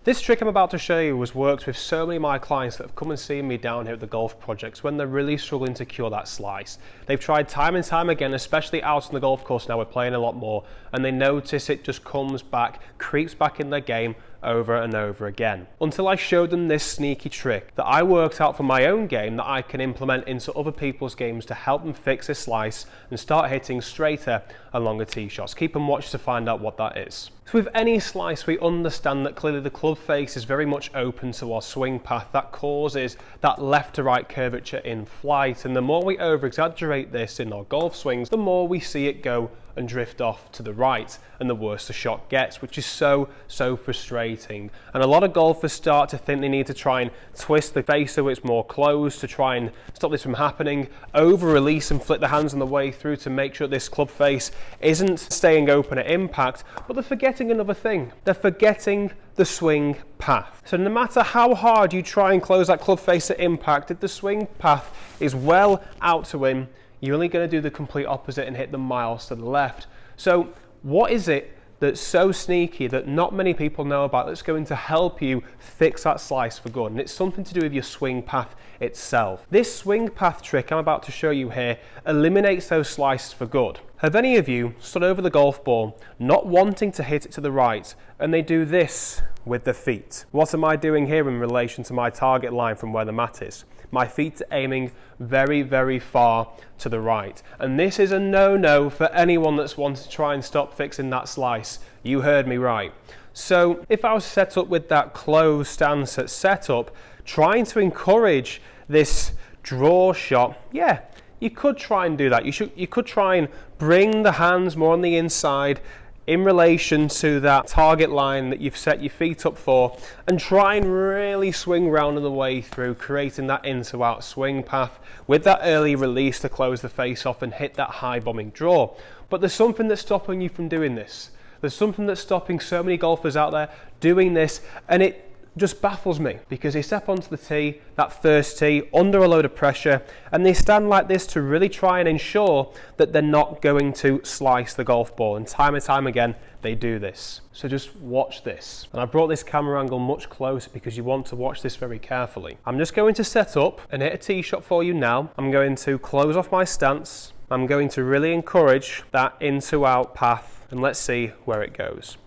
This trick I'm about to show you has worked with so many of my clients that have come and seen me down here at the golf projects when they're really struggling to cure that slice. They've tried time and time again, especially out on the golf course now, we're playing a lot more, and they notice it just comes back, creeps back in their game over and over again. Until I showed them this sneaky trick that I worked out for my own game that I can implement into other people's games to help them fix this slice and start hitting straighter and longer tee shots. Keep and watch to find out what that is. So with any slice, we understand that clearly the club face is very much open to our swing path. That causes that left to right curvature in flight, and the more we over exaggerate this in our golf swings, the more we see it go and drift off to the right, and the worse the shot gets, which is so frustrating. And a lot of golfers start to think they need to try and twist the face so it's more closed to try and stop this from happening, over release and flip the hands on the way through to make sure this club face isn't staying open at impact, but they're forgetting another thing. They're forgetting the swing path. So no matter how hard you try and close that club face at impact, if the swing path is well out to in, you're only going to do the complete opposite and hit them miles to the left. So what is it that's so sneaky that not many people know about that's going to help you fix that slice for good? And it's something to do with your swing path itself. This swing path trick I'm about to show you here eliminates those slices for good. Have any of you stood over the golf ball not wanting to hit it to the right, and they do this with their feet? What am I doing here in relation to my target line from where the mat is? My feet are aiming very far to the right. And this is a no-no for anyone that's wanted to try and stop fixing that slice. You heard me right. So if I was set up with that closed stance at setup, trying to encourage this draw shot, yeah, you could try and do that. You could try and bring the hands more on the inside in relation to that target line that you've set your feet up for, and try and really swing round on the way through, creating that in to out swing path with that early release to close the face off and hit that high bombing draw. But there's something that's stopping you from doing this. There's something that's stopping so many golfers out there doing this, and it just baffles me, because they step onto the tee, that first tee, under a load of pressure, and they stand like this to really try and ensure that they're not going to slice the golf ball, and time again they do this. So just watch this. And I brought this camera angle much closer because you want to watch this very carefully. I'm just going to set up and hit a tee shot for you now. I'm going to close off my stance. I'm going to really encourage that in to out path, and let's see where it goes.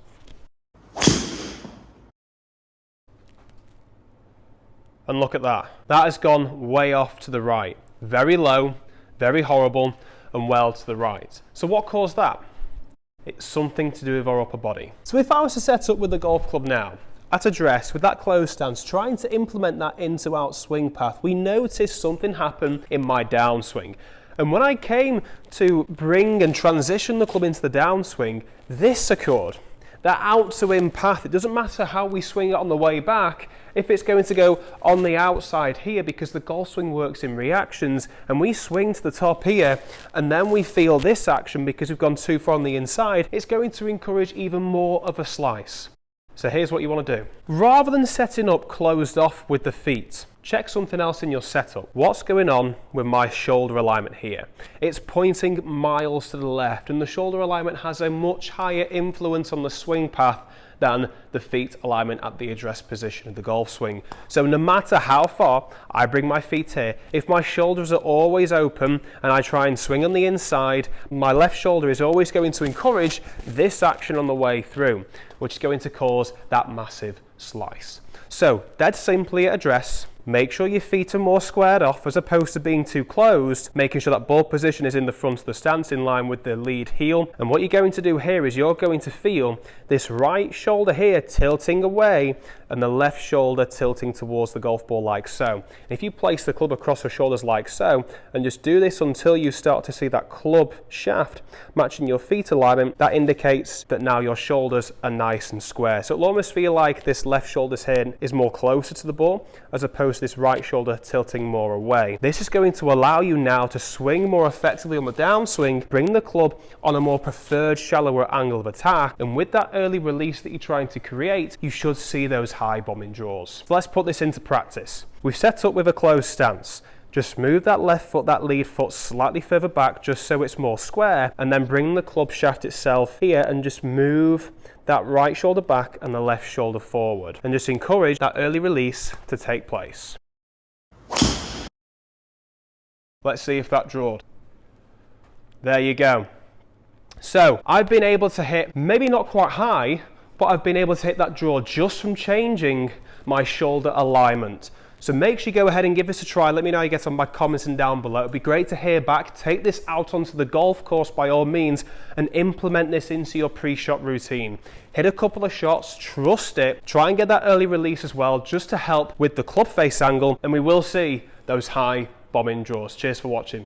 And look at that. That has gone way off to the right. Very low, very horrible, and well to the right. So what caused that? It's something to do with our upper body. So if I was to set up with the golf club now, at address, with that closed stance, trying to implement that in to out swing path, we noticed something happen in my downswing. And when I came to bring and transition the club into the downswing, this occurred. That out to in path, it doesn't matter how we swing it on the way back, if it's going to go on the outside here, because the golf swing works in reactions, and we swing to the top here, and then we feel this action because we've gone too far on the inside, it's going to encourage even more of a slice. So here's what you want to do. Rather than setting up closed off with the feet, check something else in your setup. What's going on with my shoulder alignment here? It's pointing miles to the left, and the shoulder alignment has a much higher influence on the swing path than the feet alignment at the address position of the golf swing. So no matter how far I bring my feet here, if my shoulders are always open and I try and swing on the inside, my left shoulder is always going to encourage this action on the way through, which is going to cause that massive slice. So dead simply at address, make sure your feet are more squared off as opposed to being too closed, making sure that ball position is in the front of the stance in line with the lead heel. And what you're going to do here is you're going to feel this right shoulder here tilting away and the left shoulder tilting towards the golf ball like so. And if you place the club across your shoulders like so, and just do this until you start to see that club shaft matching your feet alignment, that indicates that now your shoulders are nice and square. So it'll almost feel like this left shoulder here is more closer to the ball as opposed to this right shoulder tilting more away. This is going to allow you now to swing more effectively on the downswing, bring the club on a more preferred shallower angle of attack, and with that early release that you're trying to create, you should see those high bombing draws. So let's put this into practice. We've set up with a closed stance. Just move that left foot, that lead foot slightly further back just so it's more square, and then bring the club shaft itself here and just move that right shoulder back and the left shoulder forward. And just encourage that early release to take place. Let's see if that drawed. There you go. So I've been able to hit, maybe not quite high, but I've been able to hit that draw just from changing my shoulder alignment. So make sure you go ahead and give this a try. Let me know how you get on by commenting down below. It'd be great to hear back. Take this out onto the golf course by all means and implement this into your pre-shot routine. Hit a couple of shots, trust it. Try and get that early release as well, just to help with the club face angle, and we will see those high bombing draws. Cheers for watching.